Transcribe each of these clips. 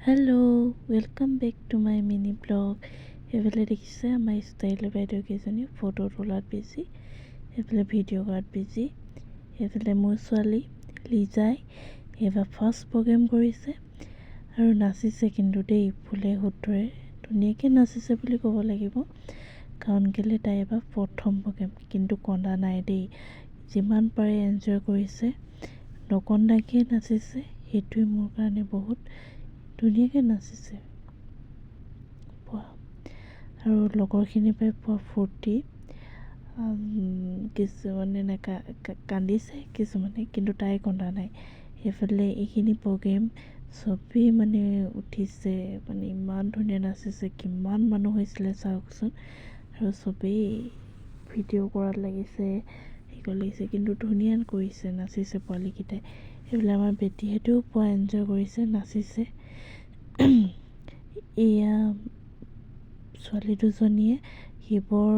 Hello', welcome back to my mini blog. সেইফালে দেখিছে আমাৰ ষ্টাইল বাইদেউকেইজনী ফটো তোলাত বিজি, সেইফালে ভিডিঅ' কৰাত বিজি। সেইফালে মোৰ ছোৱালী লিজাই এইবাৰ ফাৰ্ষ্ট প্ৰগ্ৰেম কৰিছে আৰু নাচিছে কিন্তু দেই, ফুলে শুদ্ধৰে ধুনীয়াকৈ নাচিছে বুলি ক'ব লাগিব। কাৰণ কেলৈ তাই এবাৰ প্ৰথম প্ৰগ্ৰেম, কিন্তু কন্দা নাই দেই, যিমান পাৰে এনজয় কৰিছে, নকন্দাকৈ নাচিছে। সেইটোৱে মোৰ কাৰণে বহুত ধুনীয়াকৈ নাচিছে পোৱা, আৰু লগৰখিনিৰ পৰাই পোৱা ফূৰ্তি। কিছুমানে কান্দিছে কিছুমানে, কিন্তু তাই কন্দা নাই। সেইফালে এইখিনি প্ৰগ্ৰেম চবেই উঠিছে, ইমান ধুনীয়া নাচিছে, কিমান মানুহ হৈছিলে চাওকচোন। আৰু চবেই ভিডিঅ' কৰাত লাগিছে, লাগিছে, কিন্তু ধুনীয়া কৰিছে, নাচিছে পোৱালীকেইটাই। সেইবিলাক আমাৰ বেটীহঁতেও পোৱা এনজয় কৰিছে, নাচিছে। এয়া ছোৱালী দুজনীয়ে শিৱৰ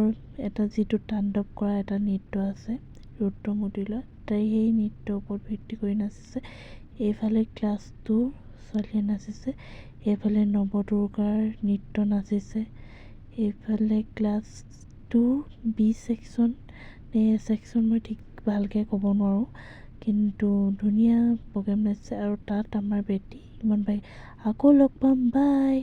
এটা যিটো তাণ্ডৱ কৰা এটা নৃত্য আছে, ৰুদ্ৰমূৰ্তিলৈ, তাই সেই নৃত্যৰ ওপৰত ভিত্তি কৰি নাচিছে। এইফালে ক্লাছ 2 ছোৱালীয়ে নাচিছে, এইফালে নৱদুৰ্গাৰ নৃত্য নাচিছে। এইফালে ক্লাছ 2 বি ছেকশ্যন নে এ ছেকশ্যন, মই ঠিক ভালকৈ ক'ব নোৱাৰোঁ, কিন্তু ধুনীয়া প্ৰগ্ৰেম নাচিছে। আৰু তাত আমাৰ বেটী ইমান আকৌ লগ পাম, বাই।